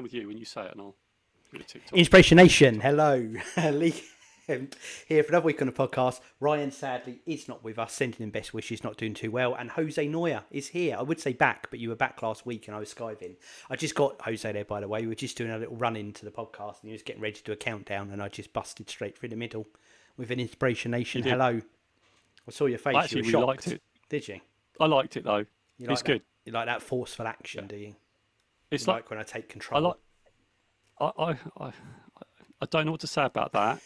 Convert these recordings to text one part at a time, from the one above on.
down with you when you say it, and I'll do the TikTok. Inspiration Nation, hello. Lee here for another week on the podcast. Ryan sadly is not with us, sending him best wishes, not doing too well. And Jose Noya is here. I would say back, but you were back last week and I was skiving. I just got Jose there, by the way. We were just doing a little run into the podcast and he was getting ready to do a countdown and I just busted straight through the middle with an Inspiration Nation. Hello. I saw your face. I actually you were really shocked. liked it. Did you? I liked it though. It's good. You like that forceful action, do you? It's like when I take control. I don't know what to say about that.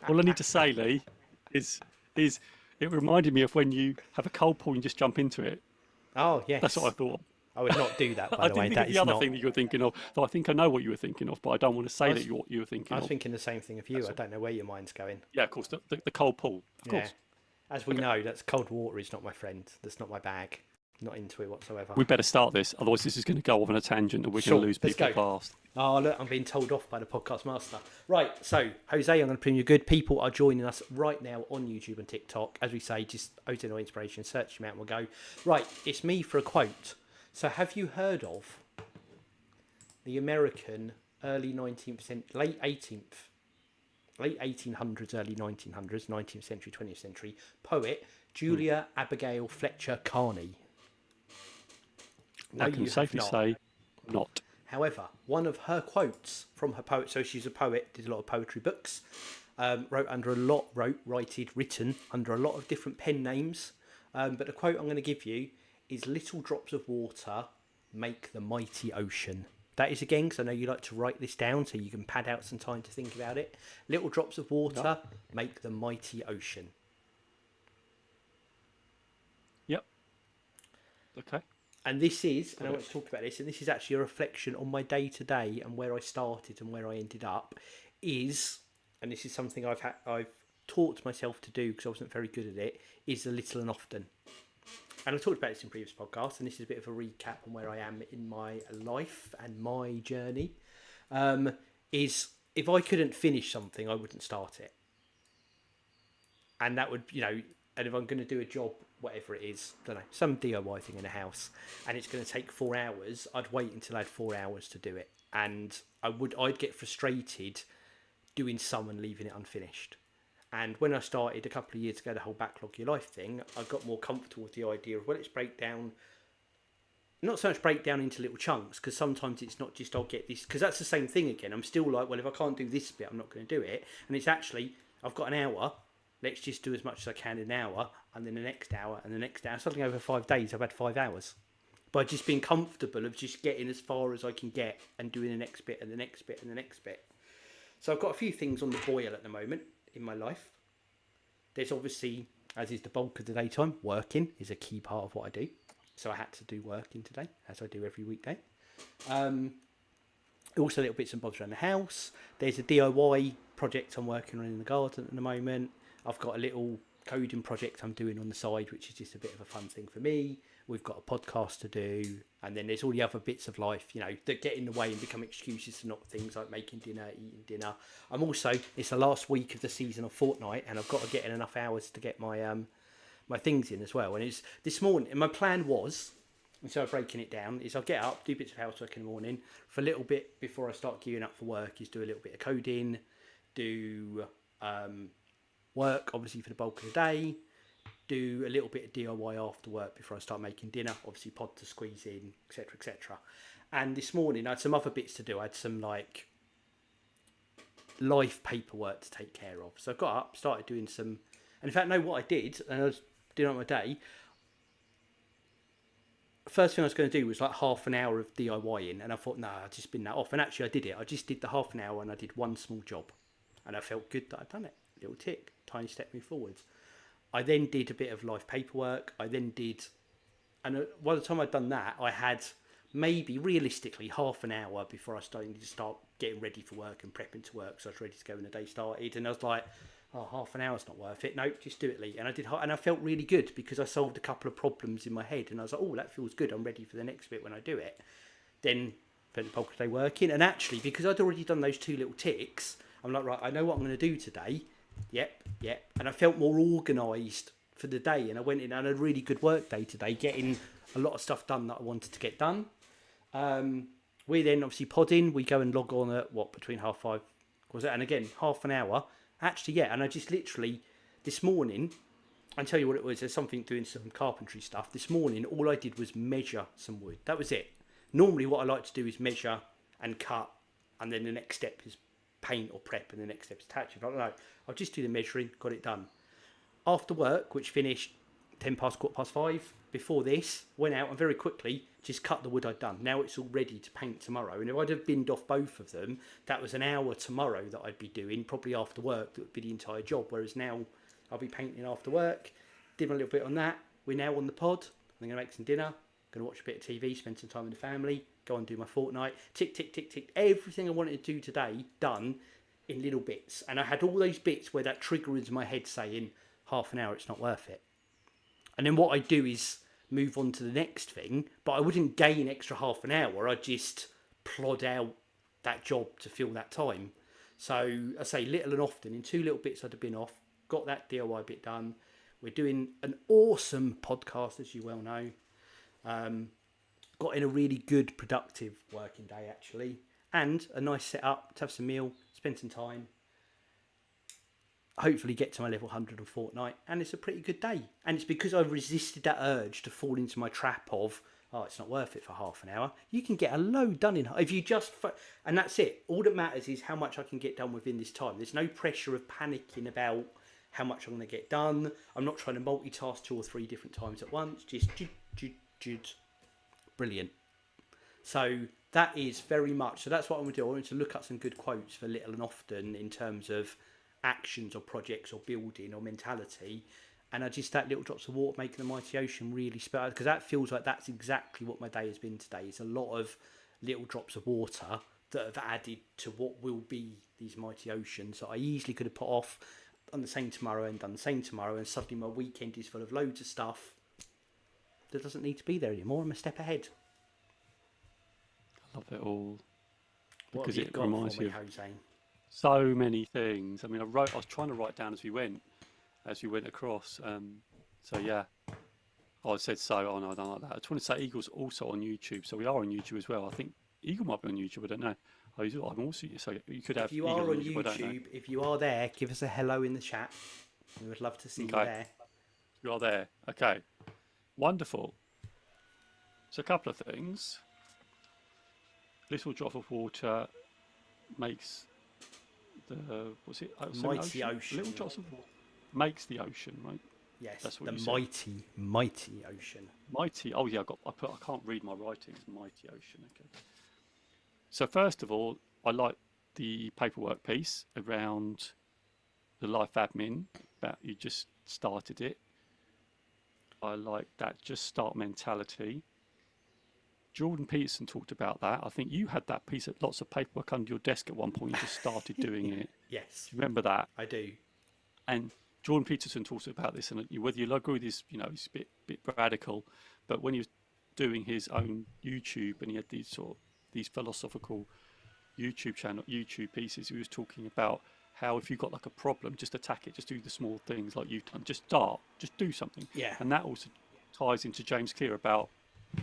All I need to say, Lee, is it reminded me of when you have a cold pool and just jump into it. Oh, yes. That's what I thought. I would not do that, by I the way. didn't think of the other thing that you were thinking of, though I think I know what you were thinking of, but I don't want to say what you were thinking of. I was thinking the same thing of you. I don't know where your mind's going. Yeah, of course, the cold pool. Of course. As we know, that's cold water is not my friend. That's not my bag. Not into it whatsoever. We better start this, otherwise this is going to go off on a tangent and we're going to lose people fast. Oh, look, I'm being told off by the podcast master. Right, so, Jose, I'm going to presume you're good. People are joining us right now on YouTube and TikTok. As we say, just Jose Noya-Inspiration, search him out and we'll go. Right, it's me for a quote. So, have you heard of the American early 19th, late 1800s, early 1900s, 19th century, 20th century poet Julia Abigail Fletcher Carney? I can safely say not. However, one of her quotes from her poet, so she's a poet, did a lot of poetry books, written under a lot of different pen names. But the quote I'm going to give you is "Little drops of water make the mighty ocean." That is again, because I know you like to write this down so you can pad out some time to think about it. Little drops of water make the mighty ocean. Yep. Okay. And this is, and I want to talk about this, and this is actually a reflection on my day-to-day and where I started and where I ended up, is, and this is something I've taught myself to do because I wasn't very good at it, is the little and often. And I've talked about this in previous podcasts, and this is a bit of a recap on where I am in my life and my journey, is if I couldn't finish something, I wouldn't start it. And that would, and if I'm going to do a job, whatever it is, I don't know, some DIY thing in a house, and it's going to take 4 hours, I'd wait until I had 4 hours to do it. And I'd get frustrated doing some and leaving it unfinished. And when I started a couple of years ago, the whole backlog your life thing, I got more comfortable with the idea of, well, let's break down, not so much break down into little chunks, because sometimes it's not just, I'll get this, because that's the same thing again. I'm still like, well, if I can't do this bit, I'm not going to do it. And it's actually, I've got an hour, let's just do as much as I can in an hour, and then the next hour, and the next hour. Something over 5 days, I've had 5 hours. By just being comfortable of just getting as far as I can get and doing the next bit and the next bit and the next bit. So I've got a few things on the boil at the moment in my life. There's obviously, as is the bulk of the daytime, working is a key part of what I do. So I had to do working today, as I do every weekday. Also little bits and bobs around the house. There's a DIY project I'm working on in the garden at the moment. I've got a little coding project I'm doing on the side, which is just a bit of a fun thing for me. We've got a podcast to do, and then there's all the other bits of life, that get in the way and become excuses to not things like making dinner, eating dinner. It's the last week of the season of Fortnite, and I've got to get in enough hours to get my my things in as well. And it's this morning, and my plan was, instead of breaking it down, is I'll get up, do bits of housework in the morning. For a little bit before I start gearing up for work, is do a little bit of coding, do work, obviously, for the bulk of the day, do a little bit of DIY after work before I start making dinner, obviously pod to squeeze in, etc, etc. And this morning I had some other bits to do. I had some like life paperwork to take care of. So I got up, started doing some, and in fact, know what I did, and I was doing it on my day. First thing I was going to do was like half an hour of DIYing, and I thought, no, I'll just spin that off. And actually I did it. I just did the half an hour and I did one small job. And I felt good that I'd done it. Little tick, tiny step me forwards. I then did a bit of life paperwork. And by the time I'd done that, I had maybe realistically half an hour before I started to start getting ready for work and prepping to work. So I was ready to go when the day started. And I was like, oh, half an hour's not worth it. No, just do it, Lee. And I did, and I felt really good because I solved a couple of problems in my head. And I was like, oh, that feels good. I'm ready for the next bit when I do it. Then spent the bulk of the day working. And actually, because I'd already done those 2 little ticks, I'm like, right, I know what I'm going to do today. Yep. And I felt more organised for the day. And I went in and had a really good work day today, getting a lot of stuff done that I wanted to get done. We then obviously pod in. We go and log on at between 5:30 was it? And again, half an hour. Actually, yeah. And I just literally this morning. I'll tell you what it was. There's something doing some carpentry stuff. This morning, all I did was measure some wood. That was it. Normally, what I like to do is measure and cut, and then the next step is paint or prep, and the next step is attaching. But I don't know. I'll just do the measuring, got it done. After work, which finished 10 past, 5:15, before this, went out and very quickly just cut the wood I'd done. Now it's all ready to paint tomorrow. And if I'd have binned off both of them, that was an hour tomorrow that I'd be doing, probably after work, that would be the entire job. Whereas now I'll be painting after work, did a little bit on that. We're now on the pod. I'm going to make some dinner, going to watch a bit of TV, spend some time with the family, go and do my Fortnite. Tick, tick, tick, tick. Everything I wanted to do today, done in little bits. And I had all those bits where that trigger was in my head saying, half an hour, it's not worth it. And then what I do is move on to the next thing, but I wouldn't gain extra half an hour. I'd just plod out that job to fill that time. So I say little and often, in 2 little bits I'd have been off, got that DIY bit done. We're doing an awesome podcast, as you well know. Got in a really good, productive working day, actually. And a nice setup to have some meal, spend some time. Hopefully get to my level 100 on Fortnite. And it's a pretty good day. And it's because I've resisted that urge to fall into my trap of, oh, it's not worth it for half an hour. You can get a load done in... If you just... And that's it. All that matters is how much I can get done within this time. There's no pressure of panicking about how much I'm going to get done. I'm not trying to multitask 2 or 3 different times at once. Just... Brilliant. So that is very much... So that's what I'm going to do. I want to look up some good quotes for little and often in terms of actions or projects or building or mentality, and I just that little drops of water making the mighty ocean really spell, because that feels like that's exactly what my day has been today. It's a lot of little drops of water that have added to what will be these mighty oceans that I easily could have put off on the same tomorrow and done the same tomorrow, and suddenly my weekend is full of loads of stuff that doesn't need to be there anymore. I'm a step ahead. I love it all Because it reminds you of Jose? so many things. I mean, I was trying to write down as we went across. So yeah, I said so. Oh no, I don't like that. I just want to say Eagle's also on YouTube, so we are on YouTube as well. I think Eagle might be on YouTube. I don't know. I'm also, so you could have. If you Eagle are on YouTube, YouTube, if you are there, give us a hello in the chat. We would love to see you there. You are there. Okay, wonderful. So a couple of things. Little drop of water makes the mighty ocean. Little drops of water makes the ocean, right? Yes, that's what the mighty ocean. Mighty. Oh yeah, I can't read my writing. It's mighty ocean. Okay. So first of all, I like the paperwork piece around the life admin. That you just started it. I like that just start mentality. Jordan Peterson talked about that. I think you had that piece of lots of paperwork under your desk at one point. You just started doing it. Yes. Do you remember that? I do. And Jordan Peterson talks about this, and whether you agree with his, he's a bit radical, but when he was doing his own YouTube and he had these philosophical YouTube pieces, he was talking about how if you've got like a problem, just attack it, just do the small things like you've done, just do something. Yeah. And that also ties into James Clear about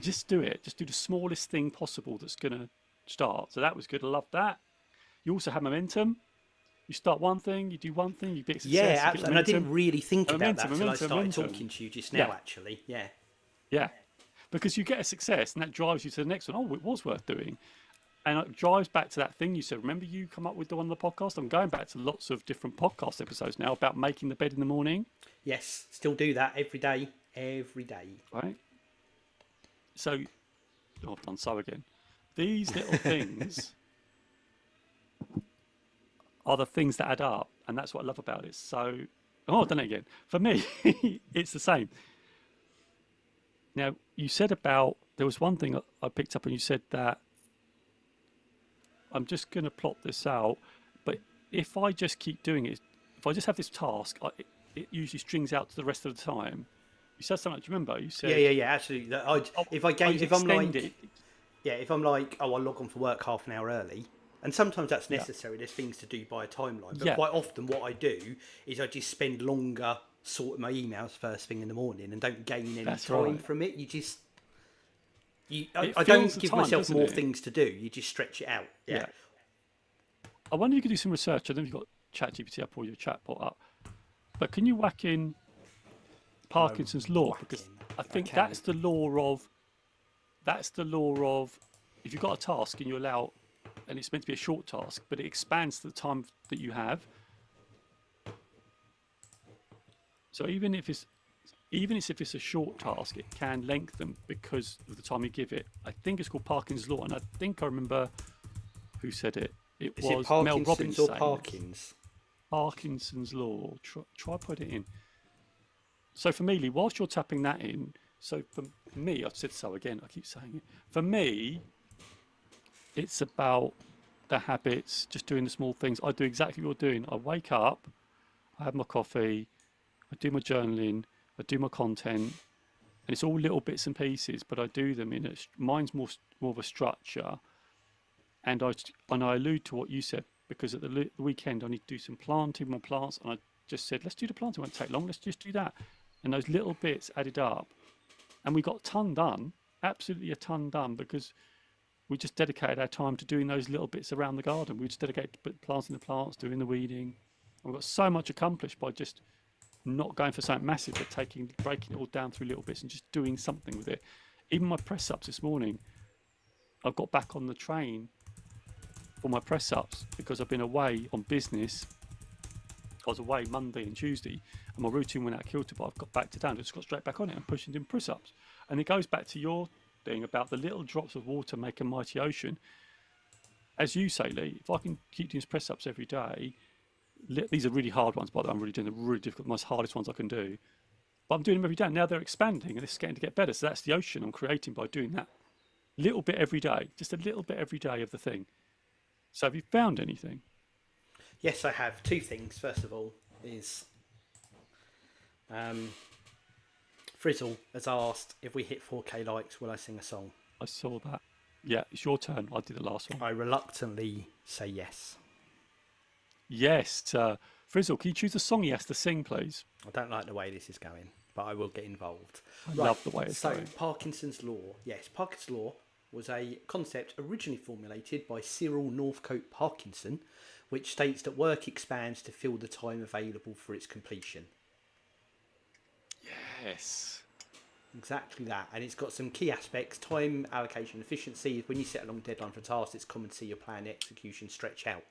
just do it, just do the smallest thing possible that's going to start. So that was good. I love that. You also have momentum. You start one thing, you do one thing, you get success. Yeah, absolutely. And I didn't really think about that until I started talking to you just now, actually. Yeah. Yeah. Because you get a success and that drives you to the next one. Oh, it was worth doing. And it drives back to that thing you said. Remember you come up with the one on the podcast? I'm going back to lots of different podcast episodes now about making the bed in the morning. Yes, still do that every day. Right. So, I've done so again. These little things are the things that add up, and that's what I love about it. So, I've done it again. For me, it's the same. Now, you said about, there was one thing I picked up, and you said that I'm just going to plot this out, but if I just keep doing it, if I just have this task, it usually strings out to the rest of the time. You said something. Do you remember? You said, yeah, absolutely. If I'm like, oh, I'll log on for work half an hour early, and sometimes that's necessary. There's things to do by a timeline, but quite often what I do is I just spend longer sorting my emails first thing in the morning and don't gain any time from it. You just I don't give myself more things to do. You just stretch it out. Yeah. I wonder if you could do some research. I don't know if you've got ChatGPT up or your chatbot up, but can you whack in Parkinson's law? Because I think that's the law of if you've got a task and you allow, and it's meant to be a short task, but it expands the time that you have. So even if it's a short task, it can lengthen because of the time you give it. I think it's called Parkinson's law, and I think I remember who said it. Is was it Mel Robbins or Parkins? Parkinson's law. Try put it in. So for me, Lee, whilst you're tapping that in, so for me, I've said so again, I keep saying it. For me, it's about the habits, just doing the small things. I do exactly what you're doing. I wake up, I have my coffee, I do my journaling, I do my content, and it's all little bits and pieces, but I do them in mine's more of a structure. And I allude to what you said, because at the weekend I need to do some planting, more plants, and I just said, let's do the planting, it won't take long, let's just do that. And those little bits added up, and we got a ton done, absolutely a ton done, because we just dedicated our time to doing those little bits around the garden. We just dedicated to planting the plants, doing the weeding. And we got so much accomplished by just not going for something massive, but breaking it all down through little bits and just doing something with it. Even my press ups this morning, I got back on the train for my press ups because I've been away on business. I was away Monday and Tuesday, and my routine went out of kilter, but I've got back today and just got straight back on it and pushing in press ups. And it goes back to your thing about the little drops of water make a mighty ocean. As you say, Lee, if I can keep doing press ups every day, these are really hard ones, by the way, I'm really doing the really difficult, most hardest ones I can do. But I'm doing them every day. Now they're expanding and it's getting to get better. So that's the ocean I'm creating by doing that little bit every day, just a little bit every day of the thing. So have you found anything? Yes, I have. Two things. First of all is Frizzle has asked, if we hit 4K likes, will I sing a song? I saw that. Yeah, it's your turn. I did the last one. I reluctantly say yes. Yes. Frizzle, can you choose a song he has to sing, please? I don't like the way this is going, but I will get involved. I love the way it's going. So, Parkinson's law. Yes, Parkinson's law was a concept originally formulated by Cyril Northcote Parkinson, which states that work expands to fill the time available for its completion. Yes. Exactly that. And it's got some key aspects. Time allocation efficiency. When you set a long deadline for a task, it's common to see your plan execution stretch out.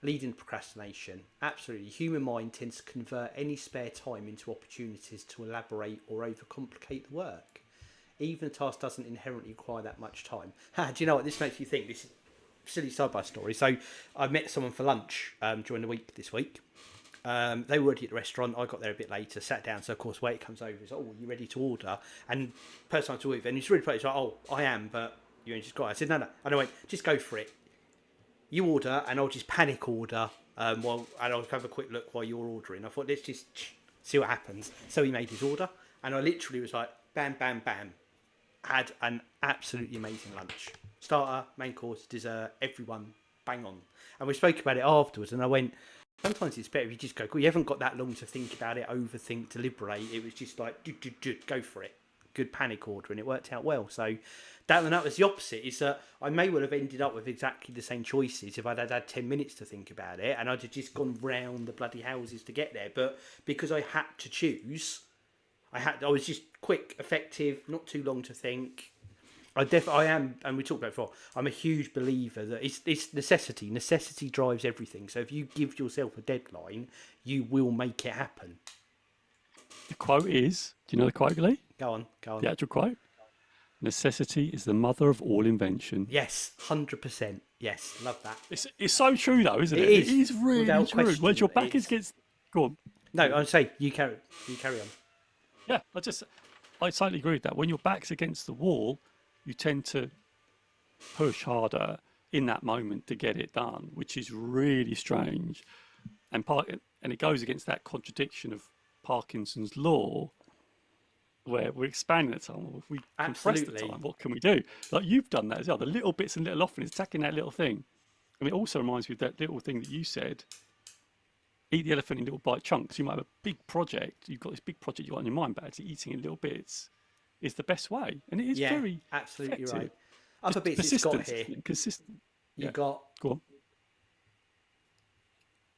Leading procrastination. Absolutely. Human mind tends to convert any spare time into opportunities to elaborate or overcomplicate the work. Even a task doesn't inherently require that much time. Do you know what this makes you think? This is a silly side-by story. So I met someone for lunch during the week this week. They were already at the restaurant. I got there a bit later, sat down. So of course, waiter comes over. He's like, "Oh, you ready to order?" And the person I'm talking with, and he's really polite. He's like, "Oh, I am, but you ain't just got it." I said, "No." And I went, "Just go for it. You order, and I'll just panic order. And I'll have a quick look while you're ordering." I thought, let's just see what happens. So he made his order, and I literally was like, bam, bam, bam. Had an absolutely amazing lunch. Starter, main course, dessert, everyone bang on. And we spoke about it afterwards, and I went, sometimes it's better if you just go, cool, you haven't got that long to think about it, overthink, deliberate. It was just like, go for it. Good panic order, and it worked out well. So that was the opposite, is that I may well have ended up with exactly the same choices if I'd had 10 minutes to think about it, and I'd have just gone round the bloody houses to get there. But because I had to choose, I was just quick, effective, not too long to think. I am, and we talked about it before, I'm a huge believer that it's necessity. Necessity drives everything. So if you give yourself a deadline, you will make it happen. The quote is, do you know the quote, Lee? Go on. The actual quote? Necessity is the mother of all invention. Yes, 100%. Yes, love that. It's so true though, isn't it? It is really true. When your back is against... Go on. No, I'm saying you carry on. Yeah, I totally agree with that. When your back's against the wall, you tend to push harder in that moment to get it done, which is really strange. And it goes against that contradiction of Parkinson's law, where we're expanding the time. Well, if we compress the time, what can we do? Like you've done that as well. The little bits and little often, it's attacking that little thing. And it also reminds me of that little thing that you said, eat the elephant in little bite chunks. You might have a big project. You've got this big project you got on your mind, but actually eating in little bits is the best way, and it is very absolutely effective. right. Other bits it's got here. Consistent. You got. Go on.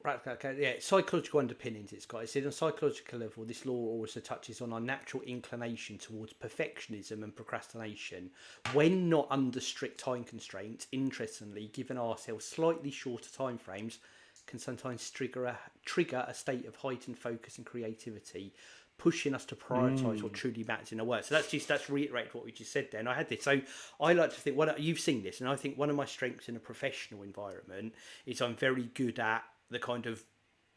Right, okay, yeah, psychological underpinnings it's got. It said on a psychological level, this law also touches on our natural inclination towards perfectionism and procrastination. When not under strict time constraints, interestingly, given ourselves slightly shorter time frames, can sometimes trigger a state of heightened focus and creativity, pushing us to prioritise what truly matters in our work. So that's reiterate what we just said there. And I had this. So I like to think, you've seen this, and I think one of my strengths in a professional environment is I'm very good at the kind of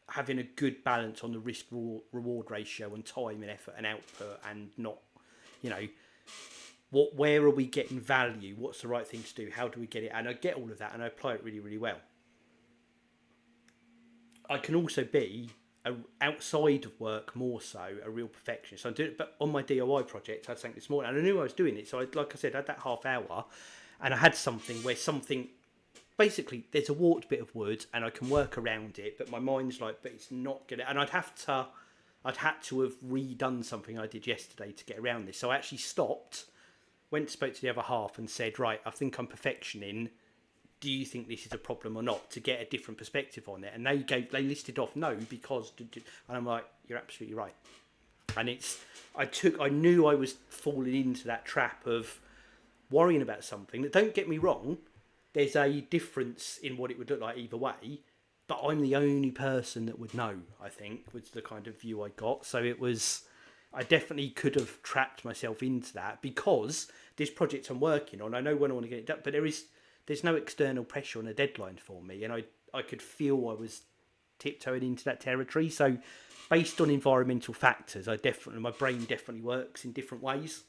having a good balance on the risk reward ratio and time and effort and output, and not, where are we getting value? What's the right thing to do? How do we get it? And I get all of that and I apply it really, really well. I can also be outside of work more so a real perfectionist. So I'm doing it, but on my DIY project, I think this morning, and I knew I was doing it. So like I said, I had that half hour, and I had something where basically there's a warped bit of wood and I can work around it, but my mind's like, but it's not gonna, and I'd had to have redone something I did yesterday to get around this. So I actually stopped, went, spoke to the other half and said, right, I think I'm perfectioning. Do you think this is a problem or not, to get a different perspective on it? And they listed off no, because, and I'm like, you're absolutely right. And I knew I was falling into that trap of worrying about something that, don't get me wrong, there's a difference in what it would look like either way, but I'm the only person that would know, I think, was the kind of view I got. So I definitely could have trapped myself into that, because this project I'm working on, I know when I want to get it done, but there's no external pressure on a deadline for me, and I could feel I was tiptoeing into that territory. So based on environmental factors, my brain definitely works in different ways.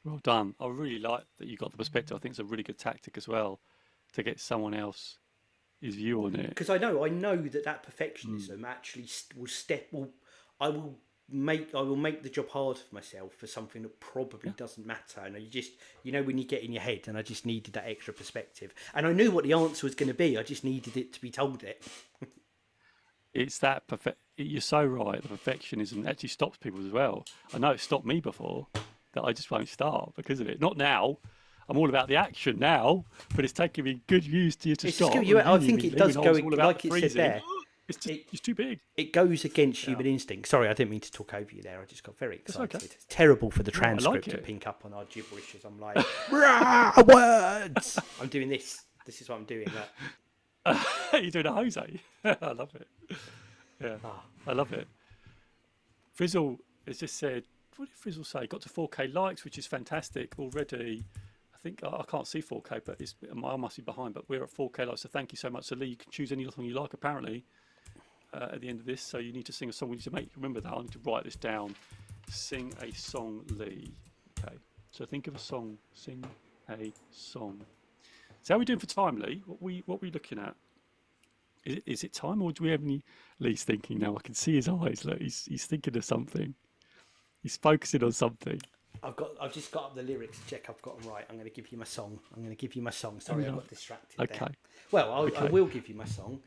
Well done. I really like that you got the perspective. I think it's a really good tactic as well, to get someone else's view on it. Because I know that perfectionism actually I will make the job hard for myself for something that probably doesn't matter. And when you get in your head, and I just needed that extra perspective, and I knew what the answer was going to be. I just needed it to be told it. It's that you're so right. The perfectionism actually stops people as well. I know it stopped me before, that I just won't start because of it. Not now. I'm all about the action now, but it's taking me good use to stop. I think it does go, like it said there. It's too big. It goes against human instinct. Sorry, I didn't mean to talk over you there. I just got very excited. Okay. It's terrible for the transcript to pink up on our gibberish as I'm like, words. I'm doing this. This is what I'm doing. You're doing a Jose. I love it. Yeah, I love it. Frizzle has just said, what did Frizzle say? Got to 4K likes, which is fantastic already. I think I can't see 4K, but I must be behind. But we're at 4K likes, so thank you so much. So Lee, you can choose any song you like, apparently, at the end of this. So you need to sing a song. We need to remember that. I need to write this down. Sing a song, Lee. Okay. So think of a song. Sing a song. So how are we doing for time, Lee? What are we looking at? Is it time, or do we have any? Lee's thinking now. I can see his eyes. Look, he's thinking of something. He's focusing on something. I've just got up the lyrics to check I've got them right. I'm going to give you my song. Sorry, I got distracted. Okay. There. Well, I will give you my song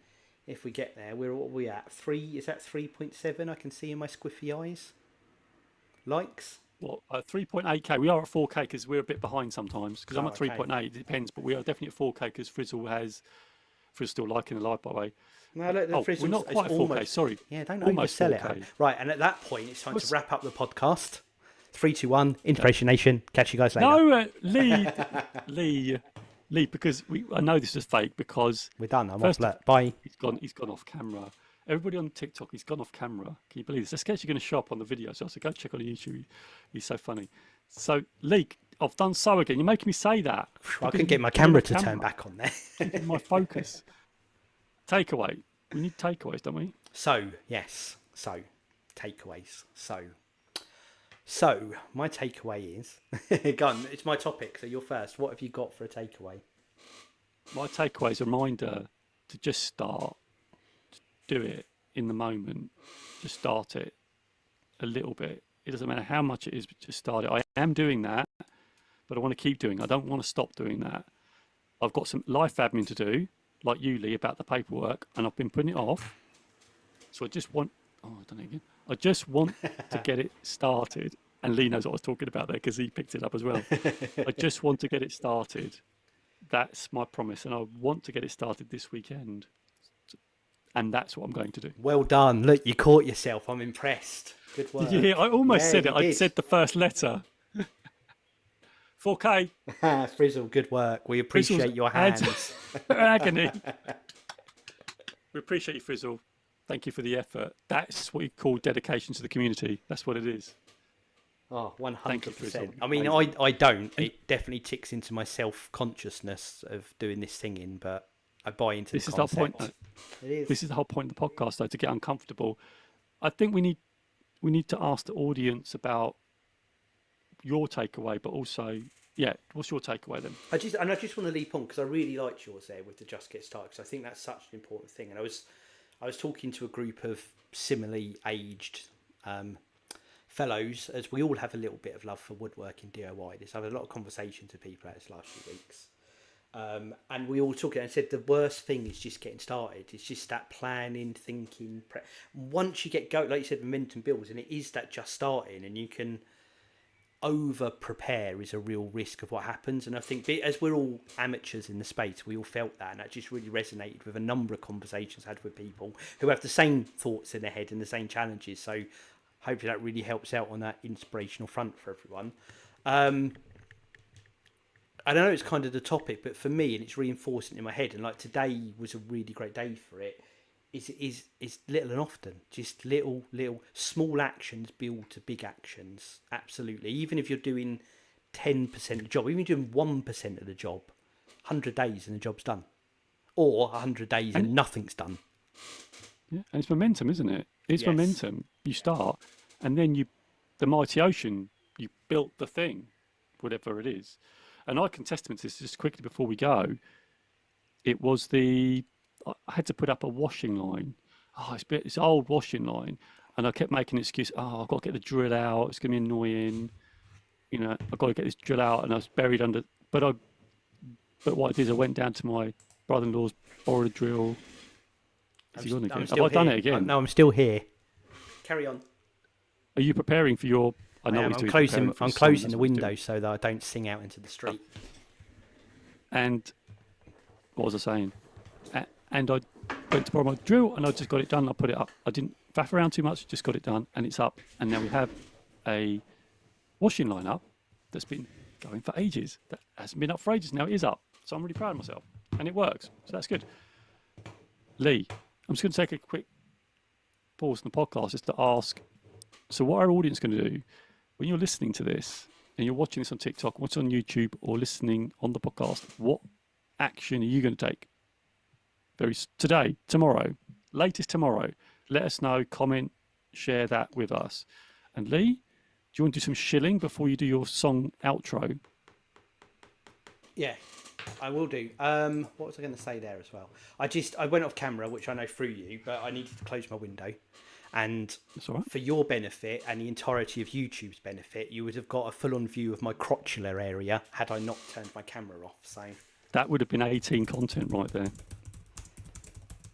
if we get there. What are we at? 3? Is that 3.7? I can see in my squiffy eyes. Likes. What? 3.8K. We are at 4K because we're a bit behind sometimes. Because I'm at 3.8. It depends, but we are definitely at 4K because Frizzle's still liking the live, by the way. No, look, we're not quite at 4K. Almost, sorry. Yeah, don't oversell it. Right, and at that point, it's time to wrap up the podcast. 3, 2, 1. Inspiration Nation. Catch you guys later. No, Lee, because I know this is fake because we're done. I'm off. Bye. He's gone off camera. Everybody on TikTok, he's gone off camera. Can you believe this? That's actually going to show up on the video. So I said, go check on YouTube. He's so funny. So Lee, I've done so again. You're making me say that. I can get my camera to turn back on there. My focus. Takeaway. We need takeaways, don't we? So, yes. So, takeaways. So, my takeaway is... Go on, it's my topic, so you're first. What have you got for a takeaway? My takeaway is a reminder to just start. Do it in the moment. Just start it a little bit. It doesn't matter how much it is, but just start it. I am doing that, but I want to keep doing it. I don't want to stop doing that. I've got some life admin to do, like you, Lee, about the paperwork, and I've been putting it off. So I just want... Oh, I don't know again. I just want to get it started. And Lee knows what I was talking about there because he picked it up as well. I just want to get it started. That's my promise. And I want to get it started this weekend. And that's what I'm going to do. Well done. Look, you caught yourself. I'm impressed. Good work. Yeah, I almost said it. I did. said the first letter. 4K. Frizzle, good work. We appreciate Frizzle's your hands. Agony. We appreciate you, Frizzle. Thank you for the effort. That's what you call dedication to the community. That's what it is. Oh, 100%. Frizzle. I mean, I don't. It definitely ticks into my self-consciousness of doing this singing, but I buy into the concept. The whole point. It is. This is the whole point of the podcast, though, to get uncomfortable. I think we need to ask the audience about your takeaway, but also, what's your takeaway then? I just want to leap on because I really liked yours there with the just get started, because I think that's such an important thing. And I was talking to a group of similarly aged fellows, as we all have a little bit of love for woodworking DIY. I've had a lot of conversations with people out this last few weeks. And we all took it and said the worst thing is just getting started. It's just that planning, thinking. Once you get going, like you said, momentum builds, and it is that just starting, and you can over prepare is a real risk of what happens. And I think as we're all amateurs in the space, we all felt that, and that just really resonated with a number of conversations I had with people who have the same thoughts in their head and the same challenges. So hopefully that really helps out on that inspirational front for everyone. I know it's kind of the topic, but for me, and it's reinforcing in my head, and like today was a really great day for it, is little and often. Just little small actions build to big actions. Absolutely. Even if you're doing 10% of the job, even if you're doing 1% of the job, 100 days and the job's done. Or 100 days and nothing's done. Yeah, and it's momentum, isn't it? It's momentum. You start, and then the mighty ocean, you built the thing, whatever it is. And I can testament to this just quickly before we go. It was I had to put up a washing line. It's an old washing line. And I kept making an excuse. I've got to get the drill out. It's going to be annoying. I've got to get this drill out. And I was buried under. But what I did is I went down to my brother-in-law's, borrowed a drill. Is he gone again? Have I done it again? No, I'm still here. Carry on. Are you preparing for your... I'm closing the window so that I don't sing out into the street. And what was I saying? And I went to borrow my drill, and I just got it done. I put it up. I didn't faff around too much. Just got it done, and it's up. And now we have a washing line up that's been going for ages. That hasn't been up for ages. Now it is up. So I'm really proud of myself, and it works. So that's good. Lee, I'm just going to take a quick pause in the podcast just to ask. So what our audience going to do? When you're listening to this and you're watching this on TikTok, watching on YouTube, or listening on the podcast, what action are you going to take? Today, tomorrow, latest tomorrow. Let us know, comment, share that with us. And Lee, do you want to do some shilling before you do your song outro? Yeah, I will do. What was I going to say there as well? I went off camera, which I know through you, but I needed to close my window. And for your benefit and the entirety of YouTube's benefit, you would have got a full-on view of my crotchular area had I not turned my camera off. So that would have been 18 content right there.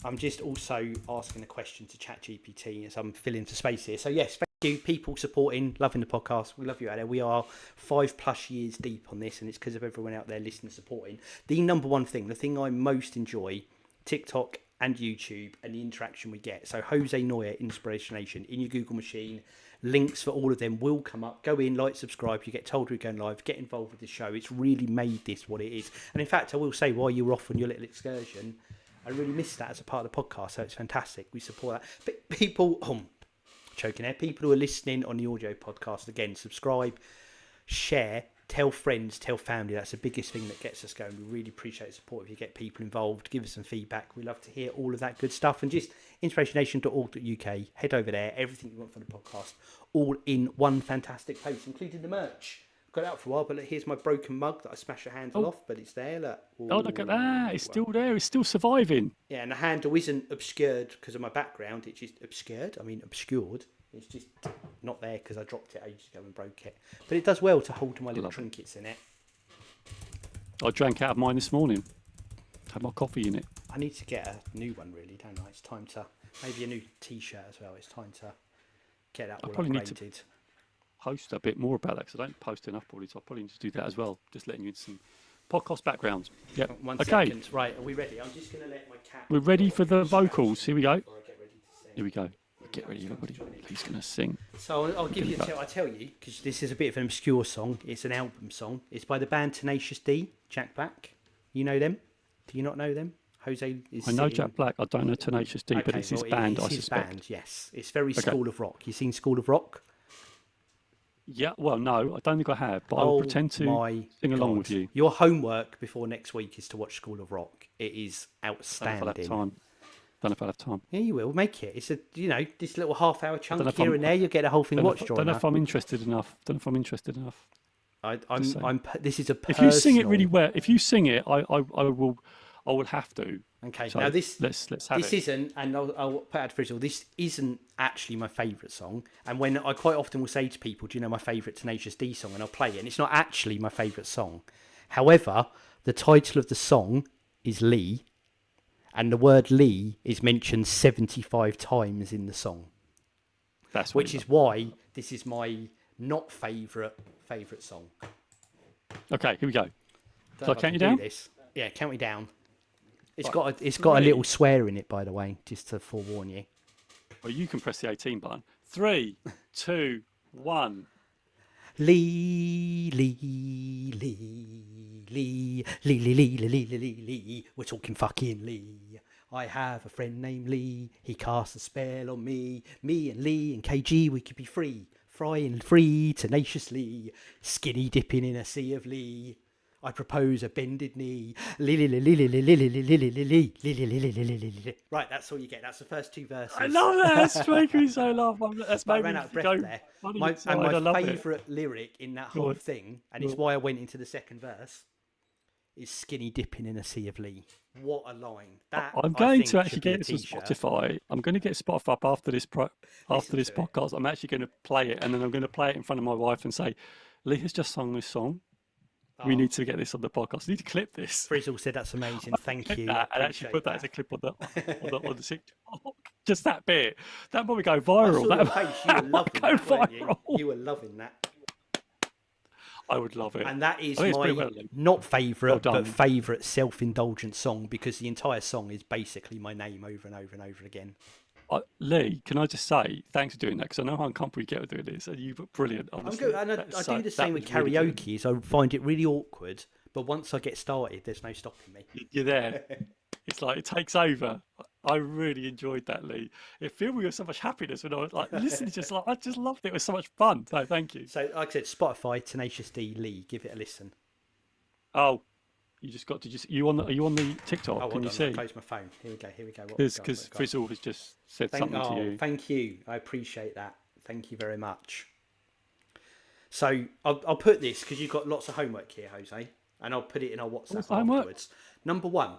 I'm just also asking a question to ChatGPT as I'm filling the space here. So yes, thank you, people supporting, loving the podcast. We love you out there. We are 5+ years deep on this, and it's because of everyone out there listening, supporting. The number one thing, the thing I most enjoy, TikTok and YouTube, and the interaction we get. So Jose Noya, Inspirational in your Google machine. Links for all of them will come up. Go in, like, subscribe. You get told we're going live. Get involved with the show. It's really made this what it is. And in fact, I will say, while you were off on your little excursion, I really missed that as a part of the podcast. So it's fantastic. We support that. But people, choking there. People who are listening on the audio podcast, again, subscribe, share. Tell friends, tell family. That's the biggest thing that gets us going. We really appreciate the support if you get people involved. Give us some feedback. We love to hear all of that good stuff. And just inspirationnation.org.uk. Head over there. Everything you want from the podcast, all in one fantastic place, including the merch. Got it out for a while, but look, here's my broken mug that I smashed the handle off, but it's there. Look. Look at that. It's still there. It's still surviving. Yeah, and the handle isn't obscured because of my background. It's just obscured. It's just not there because I dropped it ages ago and broke it. But it does well to hold my little trinkets in it. I drank out of mine this morning. Had my coffee in it. I need to get a new one, really, don't I? It's time to... Maybe a new T-shirt as well. It's time to get that all upgraded. post a bit more about that because I don't post enough probably, so I probably need to do that as well. Just letting you in some podcast backgrounds. Yeah. One Okay. second. Right, are we ready? I'm just going to let my cat. We're ready for the vocals. Here we go. Here we go. Get ready, everybody. He's going to sing. So I'll give you. I tell you, because this is a bit of an obscure song. It's an album song. It's by the band Tenacious D. Jack Black. You know them? Do you not know them? Jose is. I know Jack Black. I don't know Tenacious D, but it's his band. It's I his suspect. band. Yes, it's very School of Rock. You seen School of Rock? Yeah. Well, no, I don't think I have, but I will pretend to sing along with you. Your homework before next week is to watch School of Rock. It is outstanding. Don't know if I'll have time. Yeah, you will make it. It's a this little half-hour chunk here and there. You'll get the whole thing watched. Don't know if I'm interested enough. This is a personal... If you sing it really well, if you sing it, I will have to. Okay, so now let's have this it. isn't, and I'll put out first of all, this isn't actually my favourite song. And when I quite often will say to people, do you know my favourite Tenacious D song? And I'll play it, and it's not actually my favourite song. However, the title of the song is Lee, and the word Lee is mentioned 75 times in the song. Which is why this is my not favourite song. Okay, here we go. So I count you down? Yeah, count me down. It's got a little swear in it, by the way, just to forewarn you. Well, you can press the 18 button. 3, 2, 1. Lee, Lee, Lee, Lee, Lee, Lee, Lee, Lee, Lee, Lee, Lee. We're talking fucking Lee. I have a friend named Lee. He casts a spell on me. Me and Lee and KG, we could be free. Frying free tenaciously. Skinny dipping in a sea of Lee. I propose a bended knee. Right, that's all you get. That's the first two verses. I love that. That's making me so laugh. That's I ran out of breath there. My favourite lyric in that whole thing, and it's why I went into the second verse, is skinny dipping in a sea of Lee. What a line. I'm going to actually get this on Spotify. I'm going to get Spotify up after this podcast. I'm actually going to play it, and then I'm going to play it in front of my wife and say, Lee has just sung this song. We need to get this on the podcast. We need to clip this. Frizzle said that's amazing. Thank you. And actually put that as a clip on the TikTok. Just that bit. That might go viral. You were loving that. I would love it. And that is my not favourite, but favourite self-indulgent song, because the entire song is basically my name over and over and over again. Lee, can I just say thanks for doing that, because I know how uncomfortable you get with doing this, and you were brilliant. Honestly. I do the same with karaoke. Really, I find it really awkward, but once I get started, there's no stopping me. You're there. It's like it takes over. I really enjoyed that, Lee. It filled me with so much happiness when I was like listening. I just loved it. It was so much fun. So thank you. So, like I said, Spotify, Tenacious D, Lee. Give it a listen. Oh. You just got to are you on the TikTok? Oh, can you see? I'll close my phone. Here we go. Because Frizzle has just said something to you. Thank you. I appreciate that. Thank you very much. So I'll put this, because you've got lots of homework here, Jose, and I'll put it in our WhatsApp afterwards. Number one,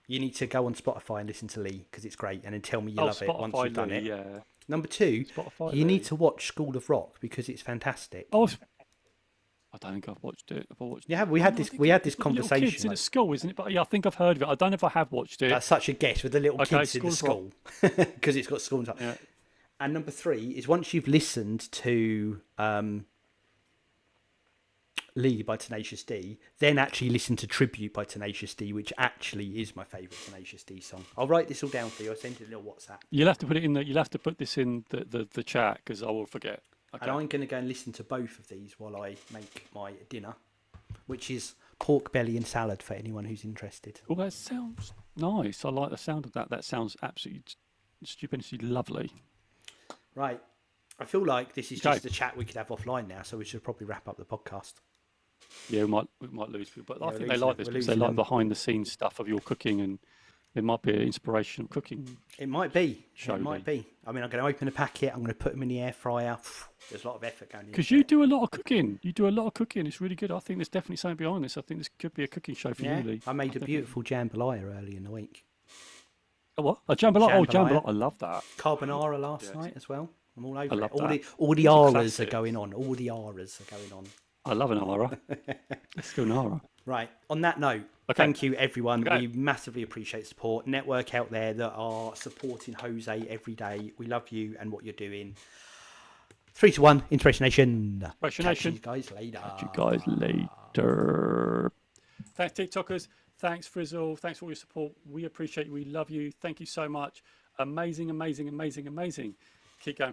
you need to go on Spotify and listen to Lee, because it's great, and then tell me you love it once you've done it. Yeah. Number two, you need to watch School of Rock, because it's fantastic. Oh, I don't think I've watched it. Yeah, we had this conversation. Kids in at school, isn't it? But yeah, I think I've heard of it. I don't know if I have watched it. That's such a guess, with the little kids in the school, because it's got school and stuff. Yeah. And number three is, once you've listened to Lee by Tenacious D, then actually listen to Tribute by Tenacious D, which actually is my favourite Tenacious D song. I'll write this all down for you. I'll send you a little WhatsApp. You'll have to put it in you'll have to put this in the chat, because I will forget. Okay. And I'm going to go and listen to both of these while I make my dinner, which is pork belly and salad, for anyone who's interested. Well, that sounds nice. I like the sound of that. That sounds absolutely stupendously lovely. Right. I feel like this is just a chat we could have offline now, so we should probably wrap up the podcast. Yeah, we might lose people, but I think they like this because they like behind the scenes stuff of your cooking, and it might be an inspirational cooking. It might be. It might be. I mean, I'm going to open a packet. I'm going to put them in the air fryer. There's a lot of effort going in. Because you do a lot of cooking. It's really good. I think there's definitely something behind this. I think this could be a cooking show for you, Lee. I made a beautiful jambalaya early in the week. A what? A jambalaya? Oh, jambalaya. I love that. Carbonara last night as well. I'm all over I love it. All the auras are going on. I love an aura. Let's go an aura. Right. On that note, thank you, everyone. We massively appreciate support. Network out there that are supporting Jose every day. We love you and what you're doing. 3-1, Inspiration Nation. Inspiration Catch Nation. you guys later. Catch you guys later. Thanks, TikTokers. Thanks, Frizzle. Thanks for all your support. We appreciate you. We love you. Thank you so much. Amazing, amazing, amazing, amazing. Keep going.